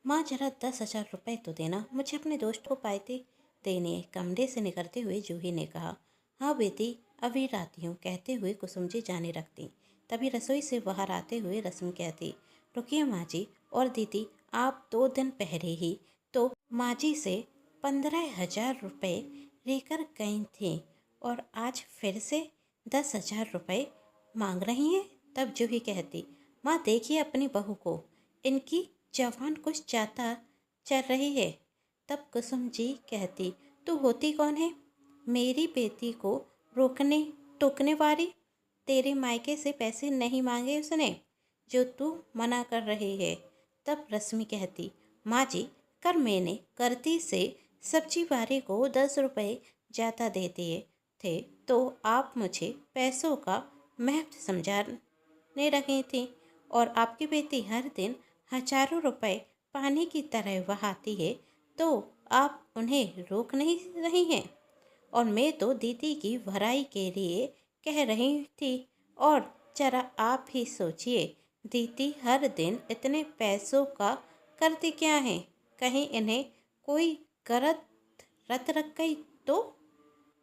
माँ जरा 10,000 रुपये तो देना, मुझे अपने दोस्त को पार्टी देनी है, कमरे से निकलते हुए जूही ने कहा। हाँ बेटी, अभी लाती हूँ, कहते हुए कुसुम जी जाने लगती। तभी रसोई से बाहर आते हुए रश्मि कहती, रुकिए माँ जी और दीदी, आप 2 दिन पहले ही तो माँ जी से 15,000 रुपये लेकर गई थी और आज फिर से 10,000 रुपये मांग रही हैं। तब जूही कहती, माँ देखिए अपनी बहू को, इनकी जवान कुछ ज़्यादा चल रही है। तब कुसुम जी कहती, तू होती कौन है मेरी बेटी को रोकने टोकने वाली? तेरे मायके से पैसे नहीं मांगे उसने जो तू मना कर रही है। तब रश्मि कहती, माँ जी, कल मैंने करती से सब्जी वाले को 10 रुपये ज़्यादा दे दिए थे तो आप मुझे पैसों का महत्व समझाने रही थी और आपकी बेटी हर दिन हजारों रुपए पानी की तरह बहाती है तो आप उन्हें रोक नहीं रही हैं। और मैं तो दीदी की भलाई के लिए कह रही थी। और जरा आप ही सोचिए, दीदी हर दिन इतने पैसों का करती क्या है? कहीं इन्हें कोई गलत रत रख गई तो,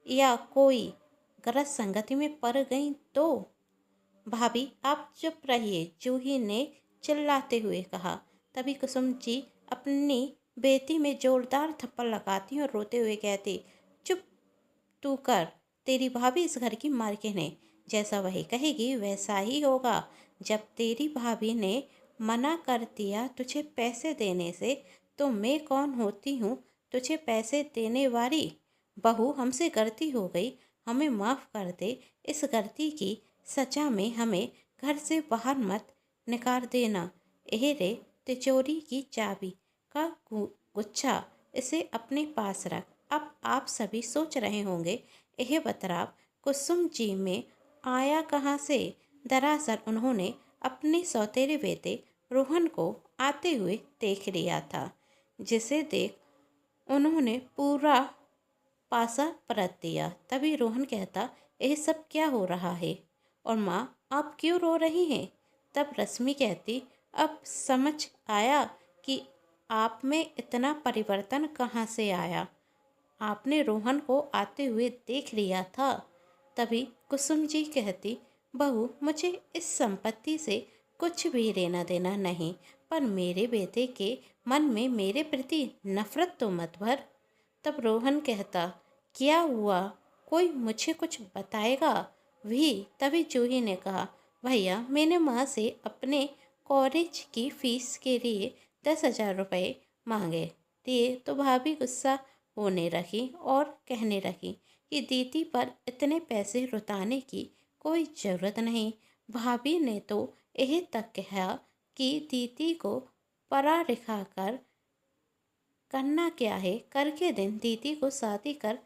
या कोई गलत संगति में पड़ गई तो? भाभी आप चुप रहिए, जूही ने चिल्लाते हुए कहा। तभी कुसुम जी अपनी बेटी में जोरदार थप्पड़ लगाती और रोते हुए कहती, चुप तू कर, तेरी भाभी इस घर की मालकिन है, जैसा वही कहेगी वैसा ही होगा। जब तेरी भाभी ने मना कर दिया तुझे पैसे देने से तो मैं कौन होती हूँ तुझे पैसे देने वाली? बहू, हमसे गलती हो गई, हमें माफ़ कर दे। इस गलती की सजा में हमें घर से बाहर मत निकाल देना। यह रे तिजोरी की चाबी का गुच्छा, इसे अपने पास रख। अब आप सभी सोच रहे होंगे यह बतलाव कुसुम जी में आया कहाँ से? दरअसल उन्होंने अपने सौतेले बेटे रोहन को आते हुए देख लिया था, जिसे देख उन्होंने पूरा पासा पलट दिया। तभी रोहन कहता, यह सब क्या हो रहा है और माँ आप क्यों रो रही हैं? तब रश्मि कहती, अब समझ आया कि आप में इतना परिवर्तन कहाँ से आया। आपने रोहन को आते हुए देख लिया था। तभी कुसुम जी कहती, बहू मुझे इस संपत्ति से कुछ भी लेना देना नहीं, पर मेरे बेटे के मन में मेरे प्रति नफरत तो मत भर। तब रोहन कहता, क्या हुआ, कोई मुझे कुछ बताएगा भी? तभी जूही ने कहा, भैया मैंने माँ से अपने कॉलेज की फ़ीस के लिए 10,000 रुपये मांगे दिए तो भाभी गुस्सा होने लगी और कहने लगी कि दीदी पर इतने पैसे रुताने की कोई ज़रूरत नहीं। भाभी ने तो यह तक कहा कि दीदी को पढ़ा लिखा कर करना क्या है, कल के दिन दीदी को शादी कर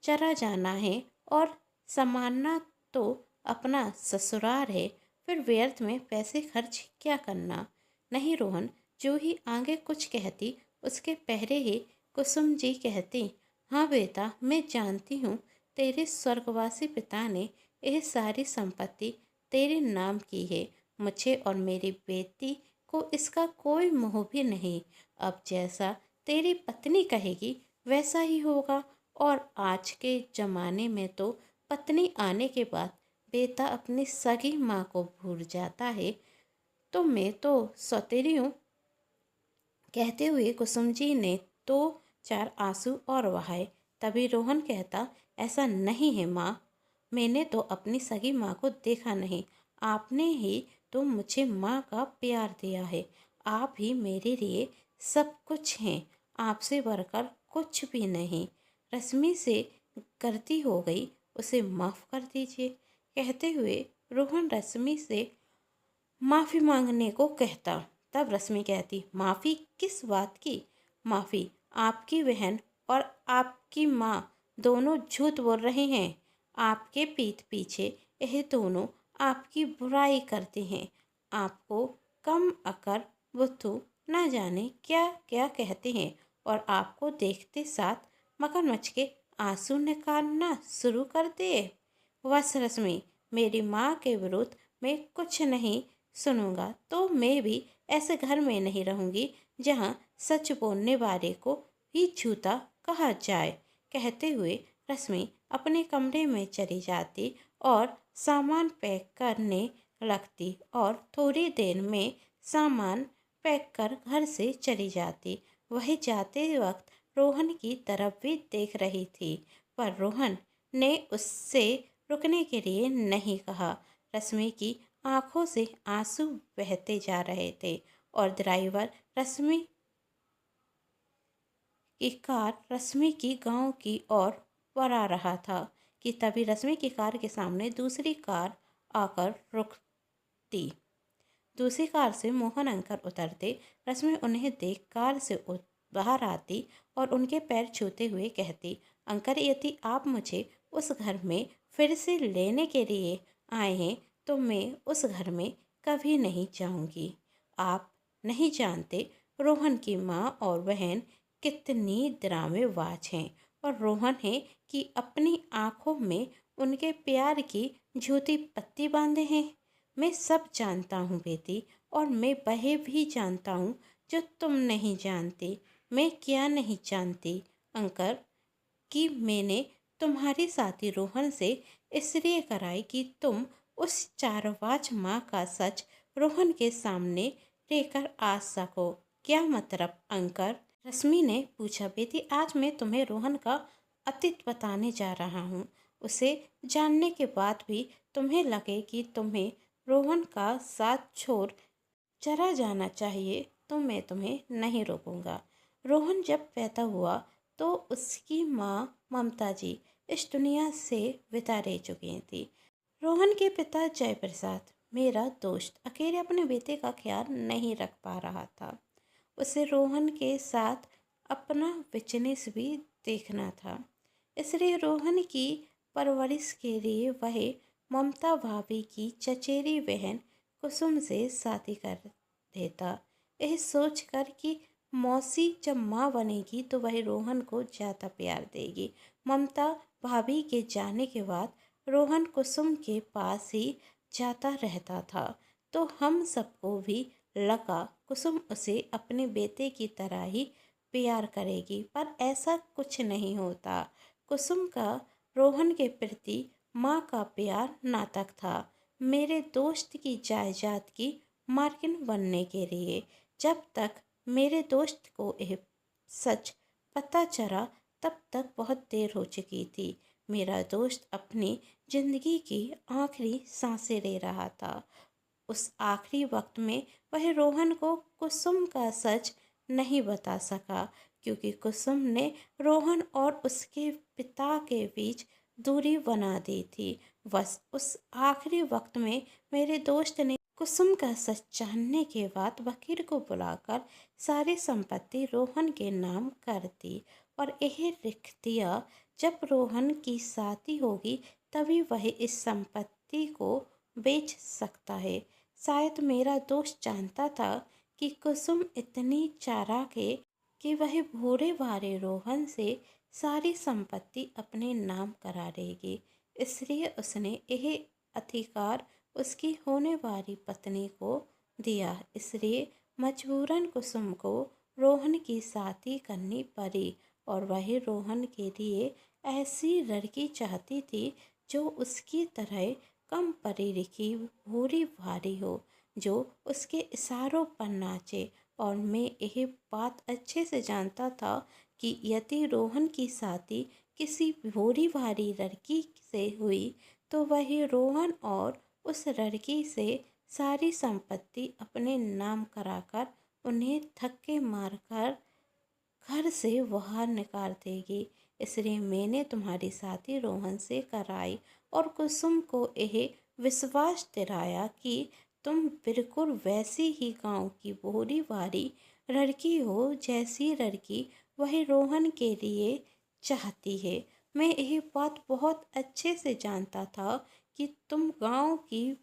चला जाना है और संभालना तो अपना ससुराल है, फिर व्यर्थ में पैसे खर्च क्या करना? नहीं रोहन, जो ही आगे कुछ कहती उसके पहले ही कुसुम जी कहती, हाँ बेटा मैं जानती हूँ तेरे स्वर्गवासी पिता ने यह सारी संपत्ति तेरे नाम की है। मुझे और मेरी बेटी को इसका कोई मोह भी नहीं। अब जैसा तेरी पत्नी कहेगी वैसा ही होगा। और आज के ज़माने में तो पत्नी आने के बाद बेटा अपनी सगी माँ को भूल जाता है, तो मैं तो सौतेली हूँ। कहते हुए कुसुम जी ने 2-4 आंसू और बहाए। तभी रोहन कहता, ऐसा नहीं है माँ, मैंने तो अपनी सगी माँ को देखा नहीं, आपने ही तो मुझे माँ का प्यार दिया है। आप ही मेरे लिए सब कुछ हैं, आपसे बढ़कर कुछ भी नहीं। रश्मि से गलती हो गई, उसे माफ़ कर दीजिए। कहते हुए रोहन रश्मि से माफ़ी मांगने को कहता। तब रश्मि कहती, माफ़ी किस बात की माफ़ी? आपकी बहन और आपकी माँ दोनों झूठ बोल रहे हैं। आपके पीठ पीछे यह दोनों आपकी बुराई करते हैं। आपको कम अकल बुद्धू न जाने क्या क्या कहते हैं और आपको देखते साथ मगरमच्छ के आंसू निकालना शुरू कर दिए। बस रश्मि, मेरी माँ के विरुद्ध मैं कुछ नहीं सुनूंगा तो मैं भी ऐसे घर में नहीं रहूंगी जहाँ सच बोलने वाले को ही झूठा कहा जाए। कहते हुए रश्मि अपने कमरे में चली जाती और सामान पैक करने लगती और थोड़ी देर में सामान पैक कर घर से चली जाती। वह जाते वक्त रोहन की तरफ भी देख रही थी, पर रोहन ने उससे रुकने के लिए नहीं कहा। रश्मि की आंखों से आंसू बहते जा रहे थे और ड्राइवर रश्मि की गांव की ओर बढ़ा रहा था कि तभी रश्मि की कार के सामने दूसरी कार आकर रुकती। दूसरी कार से मोहन अंकल उतरते। रश्मि उन्हें देख कार से बाहर आती और उनके पैर छूते हुए कहती, अंकल यदि आप मुझे उस घर में फिर से लेने के लिए आए हैं तो मैं उस घर में कभी नहीं जाऊंगी। आप नहीं जानते रोहन की माँ और बहन कितनी ड्रामेबाज हैं और रोहन है कि अपनी आंखों में उनके प्यार की झूठी पत्ती बांधे हैं। मैं सब जानता हूँ बेटी, और मैं वह भी जानता हूँ जो तुम नहीं जानती। मैं क्या नहीं जानती अंकल कि मैंने तुम्हारी शादी रोहन से इसलिए कराई कि तुम उस चारवाज माँ का सच रोहन के सामने लेकर आ सको। क्या मतलब अंकल? रश्मि ने पूछा। बेटी, आज मैं तुम्हें रोहन का अतीत बताने जा रहा हूँ। उसे जानने के बाद भी तुम्हें लगे कि तुम्हें रोहन का साथ छोड़ चला जाना चाहिए तो मैं तुम्हें नहीं रोकूंगा। रोहन जब पैदा हुआ तो उसकी माँ ममता जी इस दुनिया से विदा ले चुकी थी। रोहन के पिता जयप्रसाद, मेरा दोस्त, अकेले अपने बेटे का ख्याल नहीं रख पा रहा था। उसे रोहन के साथ अपना बिजनेस भी देखना था, इसलिए रोहन की परवरिश के लिए वह ममता भाभी की चचेरी बहन कुसुम से शादी कर देता। यह सोचकर कि मौसी जब माँ बनेगी तो वह रोहन को ज़्यादा प्यार देगी। ममता भाभी के जाने के बाद रोहन कुसुम के पास ही जाता रहता था, तो हम सबको भी लगा कुसुम उसे अपने बेटे की तरह ही प्यार करेगी, पर ऐसा कुछ नहीं होता। कुसुम का रोहन के प्रति माँ का प्यार नाटक था। मेरे दोस्त की जायदाद की मार्किन बनने के लिए जब तक मेरे दोस्त को यह सच पता चला तब तक बहुत देर हो चुकी थी। मेरा दोस्त अपनी जिंदगी की आखिरी सांसें ले रहा था। उस आखिरी वक्त में वह रोहन को कुसुम का सच नहीं बता सका, क्योंकि कुसुम ने रोहन और उसके पिता के बीच दूरी बना दी थी। बस उस आखिरी वक्त में मेरे दोस्त ने कुसुम का सच जानने के बाद वकील को बुलाकर सारी संपत्ति रोहन के नाम कर दी और यह लिख दिया, जब रोहन की शादी होगी तभी वह इस संपत्ति को बेच सकता है। शायद मेरा दोस्त जानता था कि कुसुम इतनी चालाक है कि वह भोरे भारे रोहन से सारी संपत्ति अपने नाम करा लेगी, इसलिए उसने यह अधिकार उसकी होने वाली पत्नी को दिया। इसलिए मजबूरन कुसुम को रोहन की शादी करनी पड़ी और वह रोहन के लिए ऐसी लड़की चाहती थी जो उसकी तरह कम पढ़ी लिखी, भूरी भारी हो, जो उसके इशारों पर नाचे। और मैं यह बात अच्छे से जानता था कि यदि रोहन की शादी किसी भोरी भारी लड़की से हुई तो वह रोहन और उस लड़की से सारी संपत्ति अपने नाम कराकर उन्हें धक्के मारकर घर से बाहर निकाल देगी। इसलिए मैंने तुम्हारी शादी रोहन से कराई और कुसुम को यह विश्वास दिलाया कि तुम बिल्कुल वैसी ही गांव की भोली भाली लड़की हो जैसी लड़की वह रोहन के लिए चाहती है। मैं यह बात बहुत अच्छे से जानता था कि तुम गांव की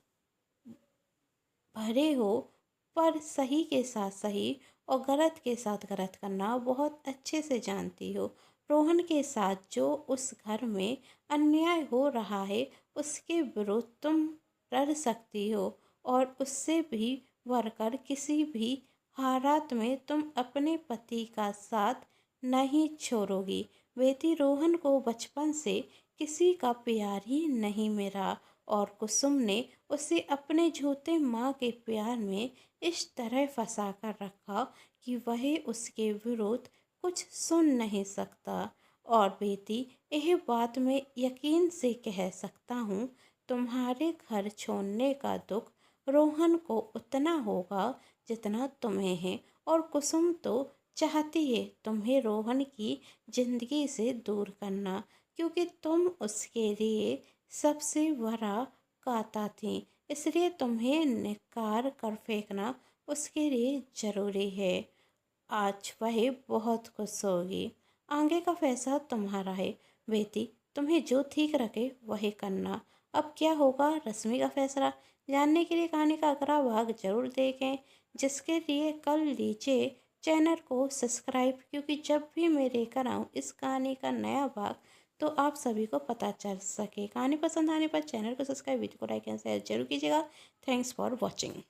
भरे हो, पर सही के साथ सही और गलत के साथ गलत करना बहुत अच्छे से जानती हो। रोहन के साथ जो उस घर में अन्याय हो रहा है उसके विरुद्ध तुम लड़ सकती हो और उससे भी बढ़कर किसी भी हालात में तुम अपने पति का साथ नहीं छोड़ोगी। बेटी, रोहन को बचपन से किसी का प्यार ही नहीं मिला और कुसुम ने उसे अपने झूठे माँ के प्यार में इस तरह फंसा कर रखा कि वह उसके विरुद्ध कुछ सुन नहीं सकता। और बेटी, यह बात मैं यकीन से कह सकता हूँ, तुम्हारे घर छोड़ने का दुख रोहन को उतना होगा जितना तुम्हें है। और कुसुम तो चाहती है तुम्हें रोहन की जिंदगी से दूर करना, क्योंकि तुम उसके लिए सबसे बड़ा कांटा थी। इसलिए तुम्हें निकाल कर फेंकना उसके लिए ज़रूरी है। आज वह बहुत खुश होगी। आगे का फैसला तुम्हारा है बेटी, तुम्हें जो ठीक रखे वही करना। अब क्या होगा रश्मि का फैसला जानने के लिए कहानी का अगला भाग जरूर देखें, जिसके लिए कर लीजिए चैनल को सब्सक्राइब, क्योंकि जब भी मैं लेकर आऊँ इस कहानी का नया भाग तो आप सभी को पता चल सके। कहानी पसंद आने पर चैनल को सब्सक्राइब, वीडियो को लाइक एंड शेयर जरूर कीजिएगा। Thanks for watching.